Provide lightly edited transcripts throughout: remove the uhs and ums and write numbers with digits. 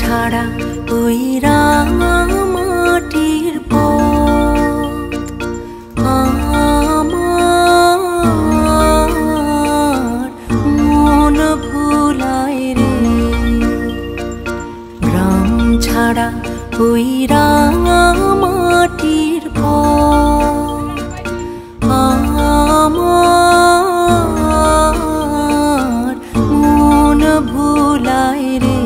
ছাড়া ওই রাঙা মাটির পথ আমার মন ভুলায় রে। গ্রাম ছাড়া ওই রাঙা মাটির পথ আমার মন ভুলায় রে।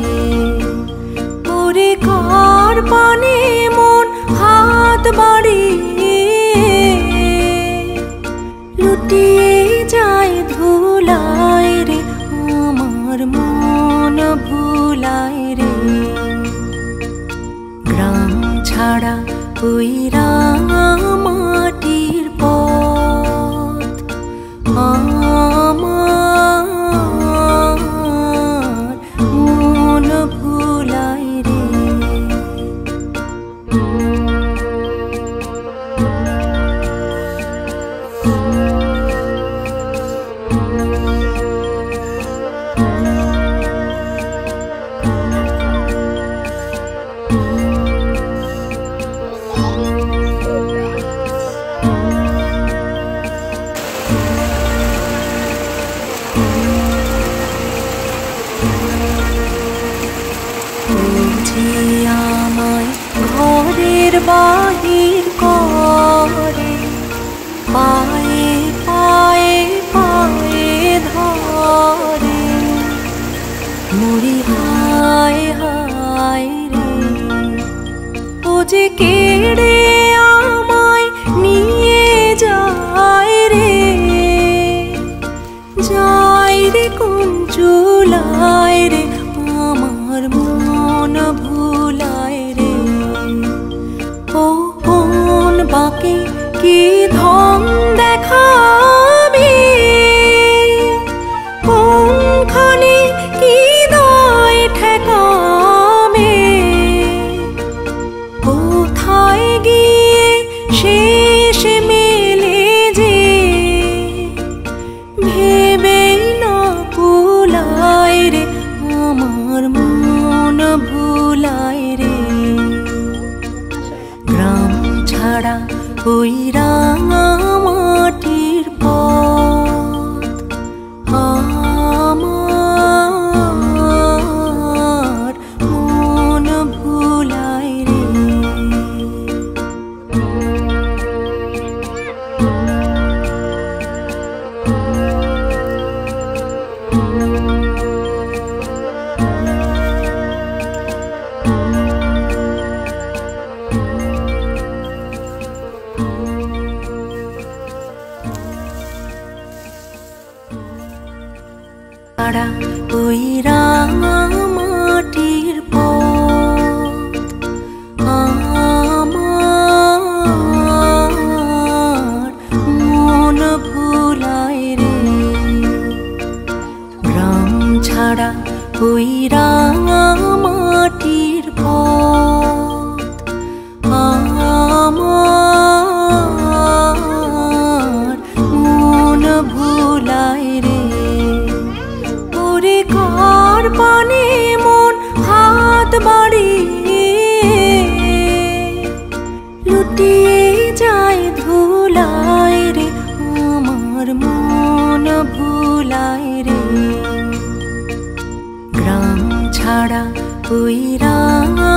ওরে কার পানে মন হাত বাড়িয়ে লুটিয়ে যায় ধুলায় রে। আমার মন ভুলায় রে। গ্রাম ছাড়া ওই রাঙা মাটির পথ আমার মন ভুলায় রে। আমায় ঘরের বাহির করে পায়ে পায়ে পায়ে ধরে। মরি হায় হায় রে। ও যে কেড়ে আমায় নিয়ে যায় রে। যায় রে কোন চুলায় রে। আমার মন ভুলায় রে। ও কোন বাঁকে কি ধন দেখাবে। কোনখানে কি দায় ঠেকাবে। কোথায় গিয়ে শেষ মেলে যে ভেবেই না কুলায় রে। আমার মন ভুলায় রে। গ্রাম ছাড়া ওই রাঙা মাটির পথ আমার মন ভুলায় রে। ছাড়া ওই রাঙা মাটির পথ আমার মন ভুলায় রে। গ্রাম ছাড়া ওই রাঙা মাটির পথ আমার মন ভুলায় রে। ওরে কার পানে মন হাত বাড়িয়ে লুটিয়ে যায় ধুলায় রে। আমার মন ভুলায় রে। গ্রাম ছাড়া ওই রাঙা